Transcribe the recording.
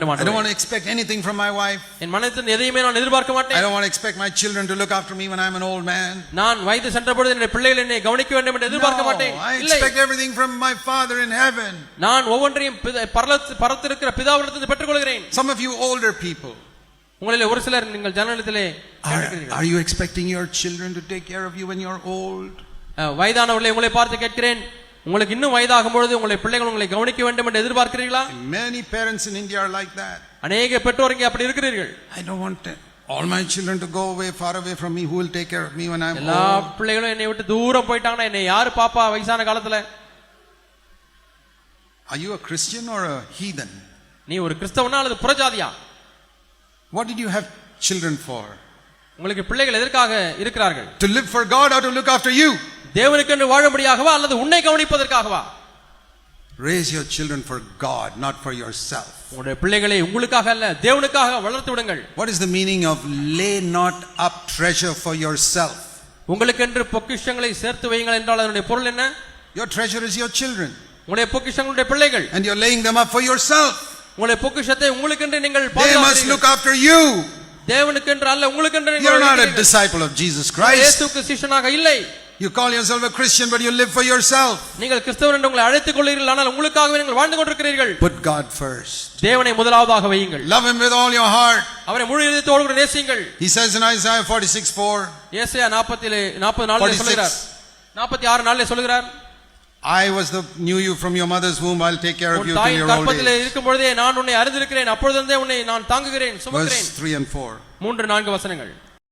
I don't want to expect anything from my wife. என் மனைவியிடம் எதையுமே நான் எதிர்பார்க்க மாட்டேன். I don't want to expect my children to look after me when I'm an old man. நான் வயது சென்ற பொழுது என்னுடைய பிள்ளைகள் என்னை கவனிக்க வேண்டும் என்று எதிர்பார்க்க மாட்டேன். I expect everything from my Father in heaven. நான் ஒவ்வொன்றையும் பரத்திருக்கிற பிதாவிடமிருந்து பெற்றுக்கொள்கிறேன். Some of you older people, உங்களிலே ஒரு சிலர் நீங்கள் ஜனனத்திலே are you expecting your children to take care of you when you're old? வயதானவர்களே உங்களை பார்த்து கேட்கிறேன், உங்களுக்கு இன்னும் வயதாகும் பொழுது உங்களுடைய பிள்ளைகள் உங்களை கவனிக்க வேண்டும் என்று எதிர்பார்க்கிறீர்களா? Many parents in India are like that. அநேக பெற்றோர் இங்கே அப்படி இருக்கிறீர்கள். I don't want all my children to go away, far away from me. Who will take care of me when I'm old? எல்லா பிள்ளைகளும் என்னை விட்டு தூரம் போயிட்டாங்கன்னா என்னை யாரு பாப்பா வயசான காலத்துல? Are you a Christian or a heathen? நீ ஒரு கிறிஸ்தவனா அல்லது புறஜாதியா? What did you have children for? உங்களுக்கு பிள்ளைகள் எதற்காக இருக்கிறார்கள்? To live for God or to look after you? தேவனுக்கென்று வாழும்படியாகவா அல்லது உன்னை கவனிப்பதற்காகவா? Raise your children for God, not for yourself. உங்களுடைய பிள்ளைகளை உங்களுக்காக அல்ல தேவனுக்காக வளர்த்து விடுங்கள். What is the meaning of lay not up treasure for yourself? உங்களுக்கென்று பொக்கிஷங்களை சேர்த்து வையுங்கள் என்றால் அதனுடைய பொருள் என்ன? Your treasure is your children. உங்களுடைய பொக்கிஷங்களுடைய பிள்ளைகள். And you're laying them up for yourself. உங்களுடைய பொக்கிஷத்தை உங்களுக்கென்று நீங்கள் They must பாதுகாக்கிறீர்கள். look after you. தேவனுக்கென்று அல்ல உங்களுக்கென்று நீங்கள். You're not a disciple of Jesus Christ. இயேசுவுக்கு சீஷனாக இல்லை. You call yourself a Christian, but you live for yourself. நீங்கள் கிறிஸ்தவன் என்று உங்களை அழைத்துக் கொள்கிறீர்கள், ஆனால் உங்களுக்காகவே நீங்கள் வாழ்ந்து கொண்டிருக்கிறீர்கள். Put God first. தேவனை முதலாவதாக வையுங்கள். Love him with all your heart. அவரை முழு இதயத்தோடு கூட நேசியுங்கள். He says in Isaiah 46:4. ஏசாயா 40:4 சொல்கிறார். 46:4 சொல்கிறார். I knew you from your mother's womb. I'll take care of you till your old கர்ப்பத்திலே age. இருக்கும் பொழுதே நான் உன்னை அறிந்திருக்கிறேன், அப்பொழுதே உன்னை நான் தாங்குகிறேன், சுமக்கிறேன். Verse 3 and 4. 3-4 வசனங்கள்.